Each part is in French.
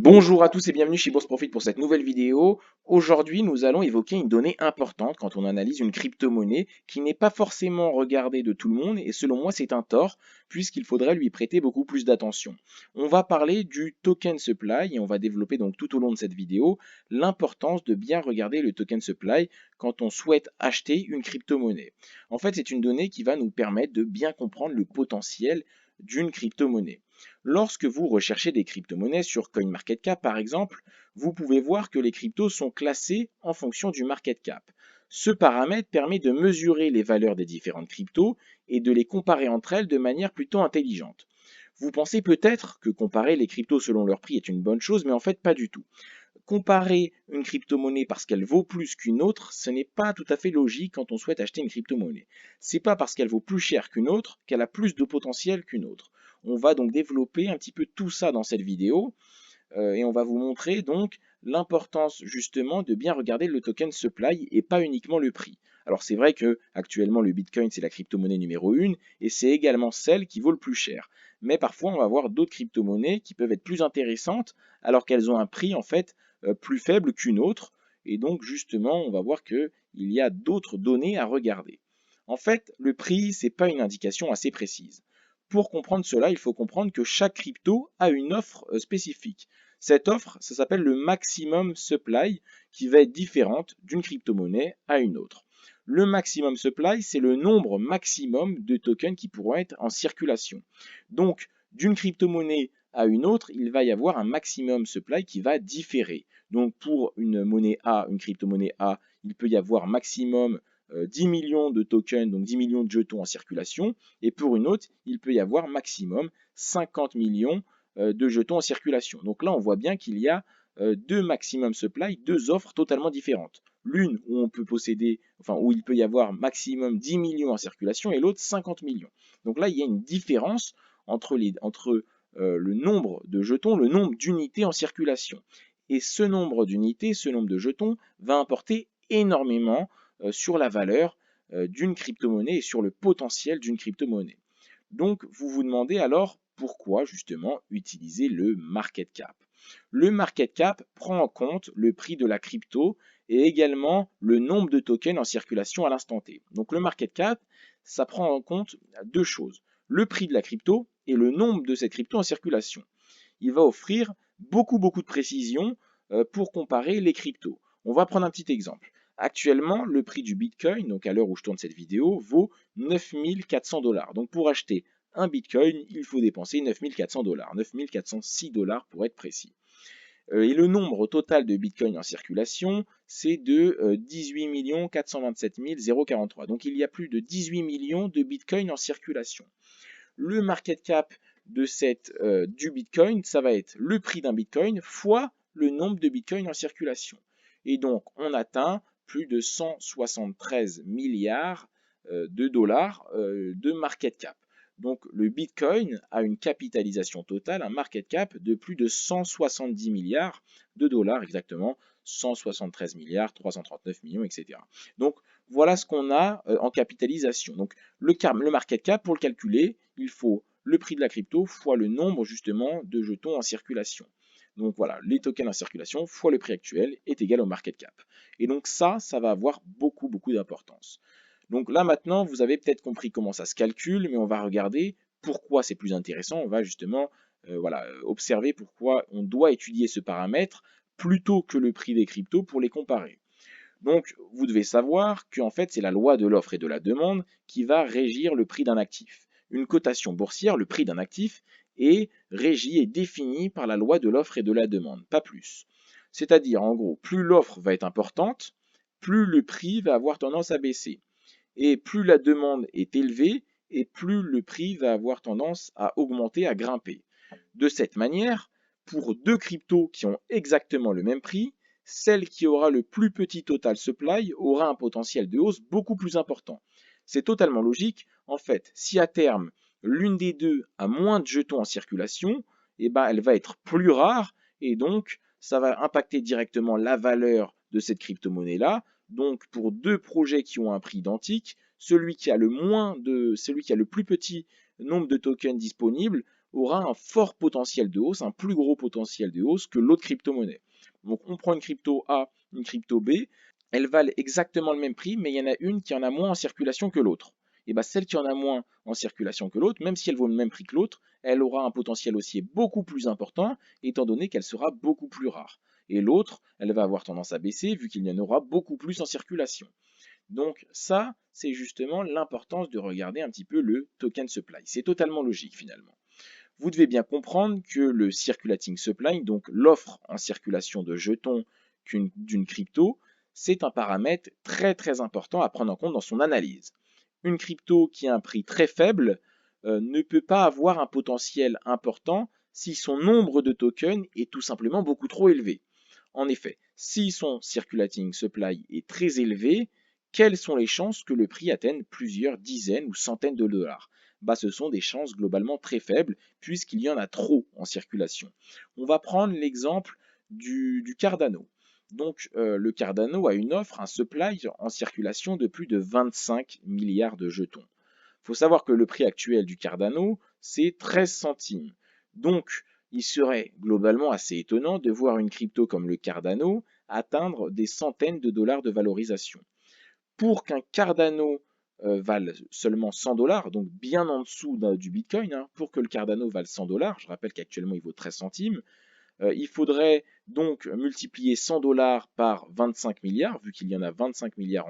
Bonjour à tous et bienvenue chez Bourse Profit pour cette nouvelle vidéo. Aujourd'hui, nous allons évoquer une donnée importante quand on analyse une crypto-monnaie qui n'est pas forcément regardée de tout le monde et selon moi c'est un tort puisqu'il faudrait lui prêter beaucoup plus d'attention. On va parler du token supply et on va développer donc tout au long de cette vidéo l'importance de bien regarder le token supply quand on souhaite acheter une crypto-monnaie. En fait, c'est une donnée qui va nous permettre de bien comprendre le potentiel d'une crypto-monnaie. Lorsque vous recherchez des crypto-monnaies sur CoinMarketCap par exemple, vous pouvez voir que les cryptos sont classés en fonction du market cap. Ce paramètre permet de mesurer les valeurs des différentes cryptos et de les comparer entre elles de manière plutôt intelligente. Vous pensez peut-être que comparer les cryptos selon leur prix est une bonne chose, mais en fait pas du tout. Comparer une crypto-monnaie parce qu'elle vaut plus qu'une autre, ce n'est pas tout à fait logique quand on souhaite acheter une crypto-monnaie. C'est pas parce qu'elle vaut plus cher qu'une autre qu'elle a plus de potentiel qu'une autre. On va donc développer un petit peu tout ça dans cette vidéo et on va vous montrer donc l'importance justement de bien regarder le token supply et pas uniquement le prix. Alors c'est vrai que actuellement le Bitcoin c'est la crypto-monnaie numéro 1 et c'est également celle qui vaut le plus cher. Mais parfois on va avoir d'autres crypto-monnaies qui peuvent être plus intéressantes alors qu'elles ont un prix en fait plus faible qu'une autre. Et donc justement on va voir qu'il y a d'autres données à regarder. En fait le prix c'est pas une indication assez précise. Pour comprendre cela, il faut comprendre que chaque crypto a une offre spécifique. Cette offre, ça s'appelle le maximum supply, qui va être différente d'une crypto-monnaie à une autre. Le maximum supply, c'est le nombre maximum de tokens qui pourront être en circulation. Donc, d'une crypto-monnaie à une autre, il va y avoir un maximum supply qui va différer. Donc, pour une monnaie A, une crypto-monnaie A, il peut y avoir maximum 10 millions de tokens, donc 10 millions de jetons en circulation, et pour une autre, il peut y avoir maximum 50 millions de jetons en circulation. Donc là, on voit bien qu'il y a deux maximum supply, deux offres totalement différentes. L'une où on peut posséder, enfin où il peut y avoir maximum 10 millions en circulation et l'autre 50 millions. Donc là, il y a une différence entre le nombre de jetons, le nombre d'unités en circulation. Et ce nombre d'unités, ce nombre de jetons va importer énormément sur la valeur d'une crypto-monnaie et sur le potentiel d'une crypto-monnaie. Donc, vous vous demandez alors pourquoi justement utiliser le market cap. Le market cap prend en compte le prix de la crypto et également le nombre de tokens en circulation à l'instant T. Donc, le market cap, ça prend en compte deux choses. Le prix de la crypto et le nombre de cette crypto en circulation. Il va offrir beaucoup de précision pour comparer les cryptos. On va prendre un petit exemple. Actuellement, le prix du Bitcoin, donc à l'heure où je tourne cette vidéo, vaut 9400 $. Donc pour acheter un Bitcoin, il faut dépenser 9400 $, 9406 $ pour être précis. Et le nombre total de Bitcoin en circulation, c'est de 18 427 043. Donc il y a plus de 18 millions de Bitcoin en circulation. Le market cap du Bitcoin, ça va être le prix d'un Bitcoin fois le nombre de Bitcoin en circulation. Et donc, on atteint plus de 173 milliards de dollars de market cap. Donc, le Bitcoin a une capitalisation totale, un market cap de plus de 170 milliards de dollars, exactement 173 milliards, 339 millions, etc. Donc, voilà ce qu'on a en capitalisation. Donc, le market cap, pour le calculer, il faut le prix de la crypto fois le nombre justement de jetons en circulation. Donc voilà, les tokens en circulation fois le prix actuel est égal au market cap. Et donc ça va avoir beaucoup d'importance. Donc là maintenant, vous avez peut-être compris comment ça se calcule, mais on va regarder pourquoi c'est plus intéressant. On va justement observer pourquoi on doit étudier ce paramètre plutôt que le prix des cryptos pour les comparer. Donc, vous devez savoir qu'en fait, c'est la loi de l'offre et de la demande qui va régir le prix d'un actif. Une cotation boursière, le prix d'un actif, est régi et défini par la loi de l'offre et de la demande, pas plus. C'est-à-dire, en gros, plus l'offre va être importante, plus le prix va avoir tendance à baisser. Et plus la demande est élevée, et plus le prix va avoir tendance à augmenter, à grimper. De cette manière, pour deux cryptos qui ont exactement le même prix, celle qui aura le plus petit total supply aura un potentiel de hausse beaucoup plus important. C'est totalement logique. En fait, si à terme, l'une des deux a moins de jetons en circulation, elle va être plus rare et donc ça va impacter directement la valeur de cette crypto-monnaie-là. Donc pour deux projets qui ont un prix identique, celui qui a le plus petit nombre de tokens disponibles aura un fort potentiel de hausse, un plus gros potentiel de hausse que l'autre crypto-monnaie. Donc on prend une crypto A, une crypto B, elles valent exactement le même prix, mais il y en a une qui en a moins en circulation que l'autre. Et bien celle qui en a moins en circulation que l'autre, même si elle vaut le même prix que l'autre, elle aura un potentiel haussier beaucoup plus important, étant donné qu'elle sera beaucoup plus rare. Et l'autre, elle va avoir tendance à baisser, vu qu'il y en aura beaucoup plus en circulation. Donc ça, c'est justement l'importance de regarder un petit peu le token supply. C'est totalement logique finalement. Vous devez bien comprendre que le circulating supply, donc l'offre en circulation de jetons d'une crypto, c'est un paramètre très très important à prendre en compte dans son analyse. Une crypto qui a un prix très faible ne peut pas avoir un potentiel important si son nombre de tokens est tout simplement beaucoup trop élevé. En effet, si son circulating supply est très élevé, quelles sont les chances que le prix atteigne plusieurs dizaines ou centaines de dollars? Ce sont des chances globalement très faibles puisqu'il y en a trop en circulation. On va prendre l'exemple du Cardano. Donc le Cardano a une offre, un supply en circulation de plus de 25 milliards de jetons. Il faut savoir que le prix actuel du Cardano, c'est 13 centimes. Donc il serait globalement assez étonnant de voir une crypto comme le Cardano atteindre des centaines de dollars de valorisation. Pour qu'un Cardano vale seulement 100 dollars, donc bien en dessous du Bitcoin, hein, pour que le Cardano vale 100 dollars, je rappelle qu'actuellement il vaut 13 centimes, il faudrait donc multiplier 100 dollars par 25 milliards, vu qu'il y en a 25 milliards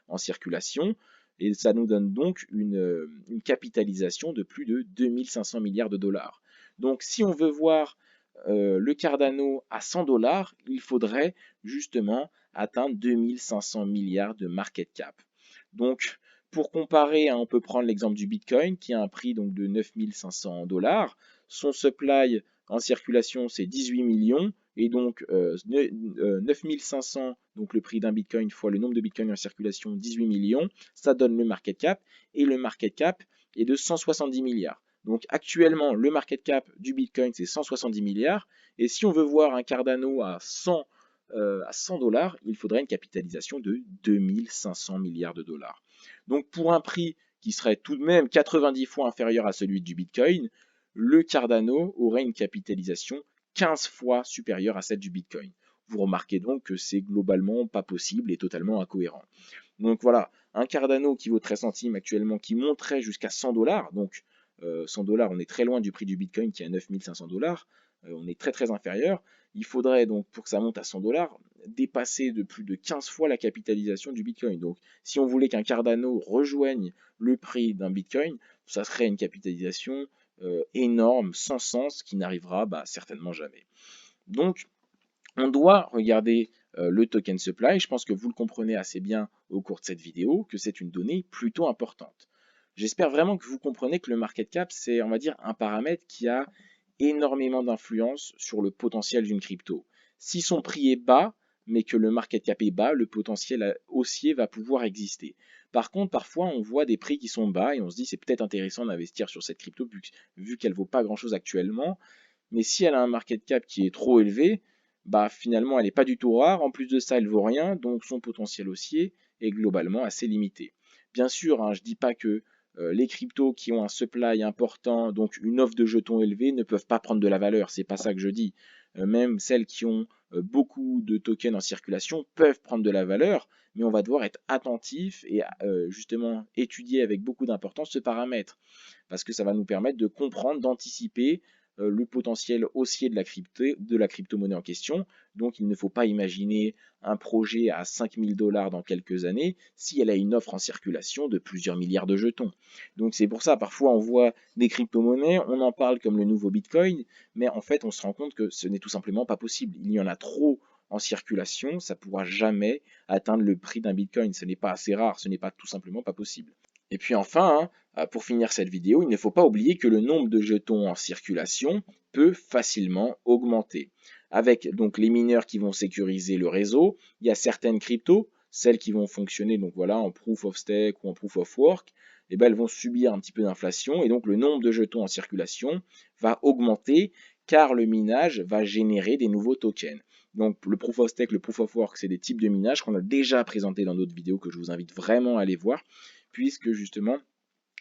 en circulation, et ça nous donne donc une capitalisation de plus de 2500 milliards de dollars. Donc si on veut voir le Cardano à 100 dollars, il faudrait justement atteindre 2500 milliards de market cap. Donc pour comparer, hein, on peut prendre l'exemple du Bitcoin qui a un prix donc, de 9500 dollars. Son supply en circulation, c'est 18 millions. Et donc 9500, donc le prix d'un Bitcoin fois le nombre de Bitcoins en circulation, 18 millions. Ça donne le market cap. Et le market cap est de 170 milliards. Donc actuellement, le market cap du Bitcoin, c'est 170 milliards. Et si on veut voir un Cardano à 100 dollars, il faudrait une capitalisation de 2500 milliards de dollars. Donc pour un prix qui serait tout de même 90 fois inférieur à celui du Bitcoin, le Cardano aurait une capitalisation 15 fois supérieure à celle du Bitcoin. Vous remarquez donc que c'est globalement pas possible et totalement incohérent. Donc voilà, un Cardano qui vaut 13 centimes actuellement, qui monterait jusqu'à 100 dollars, donc 100 dollars, on est très loin du prix du Bitcoin qui est à 9500 dollars, on est très très inférieur. Il faudrait donc, pour que ça monte à 100 dollars, dépasser de plus de 15 fois la capitalisation du Bitcoin. Donc si on voulait qu'un Cardano rejoigne le prix d'un Bitcoin, ça serait une capitalisation énorme, sans sens, qui n'arrivera certainement jamais. Donc on doit regarder le token supply. Je pense que vous le comprenez assez bien au cours de cette vidéo, que c'est une donnée plutôt importante. J'espère vraiment que vous comprenez que le market cap, c'est, on va dire, un paramètre qui a énormément d'influence sur le potentiel d'une crypto. Si son prix est bas, mais que le market cap est bas, le potentiel haussier va pouvoir exister. Par contre, parfois, on voit des prix qui sont bas et on se dit c'est peut-être intéressant d'investir sur cette crypto vu qu'elle ne vaut pas grand-chose actuellement. Mais si elle a un market cap qui est trop élevé, finalement, elle n'est pas du tout rare. En plus de ça, elle ne vaut rien, donc son potentiel haussier est globalement assez limité. Bien sûr, hein, je ne dis pas que les cryptos qui ont un supply important, donc une offre de jetons élevée, ne peuvent pas prendre de la valeur. C'est pas ça que je dis. Même celles qui ont beaucoup de tokens en circulation peuvent prendre de la valeur, mais on va devoir être attentif et justement étudier avec beaucoup d'importance ce paramètre, parce que ça va nous permettre de comprendre, d'anticiper le potentiel haussier de la crypto-monnaie en question. Donc il ne faut pas imaginer un projet à 5000 dollars dans quelques années si elle a une offre en circulation de plusieurs milliards de jetons. Donc c'est pour ça, parfois on voit des crypto-monnaies, on en parle comme le nouveau Bitcoin, mais en fait on se rend compte que ce n'est tout simplement pas possible. Il y en a trop en circulation, ça ne pourra jamais atteindre le prix d'un Bitcoin. Ce n'est pas assez rare, ce n'est pas tout simplement pas possible. Et puis enfin, pour finir cette vidéo, il ne faut pas oublier que le nombre de jetons en circulation peut facilement augmenter. Avec donc les mineurs qui vont sécuriser le réseau, il y a certaines cryptos, celles qui vont fonctionner donc voilà, en proof of stake ou en proof of work, elles vont subir un petit peu d'inflation et donc le nombre de jetons en circulation va augmenter car le minage va générer des nouveaux tokens. Donc le proof of stake, le proof of work, c'est des types de minage qu'on a déjà présentés dans d'autres vidéos que je vous invite vraiment à aller voir, puisque justement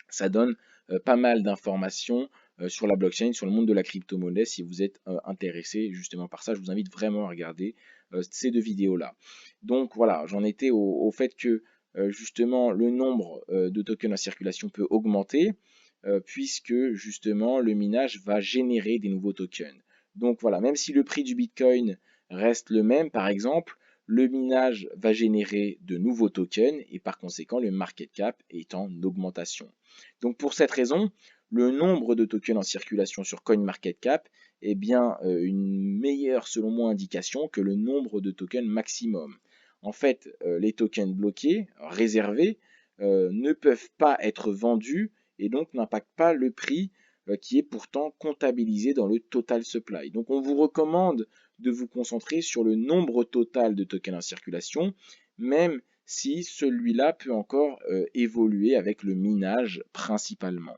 ça donne pas mal d'informations sur la blockchain, sur le monde de la crypto-monnaie. Si vous êtes intéressé justement par ça, je vous invite vraiment à regarder ces deux vidéos-là. Donc voilà, j'en étais au fait que justement le nombre de tokens en circulation peut augmenter puisque justement le minage va générer des nouveaux tokens. Donc voilà, même si le prix du Bitcoin reste le même, par exemple, le minage va générer de nouveaux tokens et par conséquent le market cap est en augmentation. Donc pour cette raison, le nombre de tokens en circulation sur CoinMarketCap est bien une meilleure, selon moi, indication que le nombre de tokens maximum. En fait, les tokens bloqués, réservés, ne peuvent pas être vendus et donc n'impactent pas le prix qui est pourtant comptabilisé dans le total supply. Donc on vous recommande de vous concentrer sur le nombre total de tokens en circulation, même si celui-là peut encore évoluer avec le minage principalement.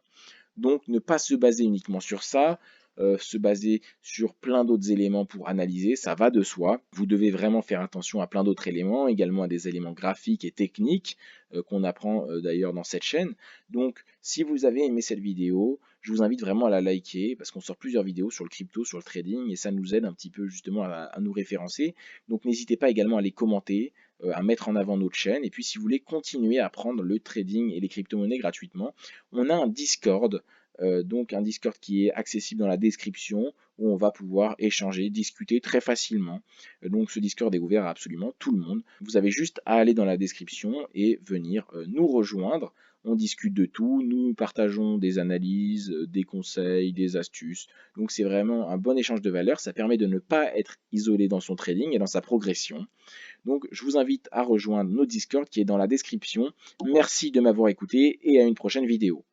Donc ne pas se baser uniquement sur ça, se baser sur plein d'autres éléments pour analyser, ça va de soi. Vous devez vraiment faire attention à plein d'autres éléments, également à des éléments graphiques et techniques qu'on apprend d'ailleurs dans cette chaîne. Donc si vous avez aimé cette vidéo, je vous invite vraiment à la liker parce qu'on sort plusieurs vidéos sur le crypto, sur le trading et ça nous aide un petit peu justement à nous référencer. Donc n'hésitez pas également à les commenter, à mettre en avant notre chaîne. Et puis si vous voulez continuer à apprendre le trading et les crypto-monnaies gratuitement, on a un Discord, donc un Discord qui est accessible dans la description où on va pouvoir échanger, discuter très facilement. Donc ce Discord est ouvert à absolument tout le monde. Vous avez juste à aller dans la description et venir nous rejoindre. On discute de tout, nous partageons des analyses, des conseils, des astuces. Donc c'est vraiment un bon échange de valeurs. Ça permet de ne pas être isolé dans son trading et dans sa progression. Donc je vous invite à rejoindre notre Discord qui est dans la description. Merci de m'avoir écouté et à une prochaine vidéo.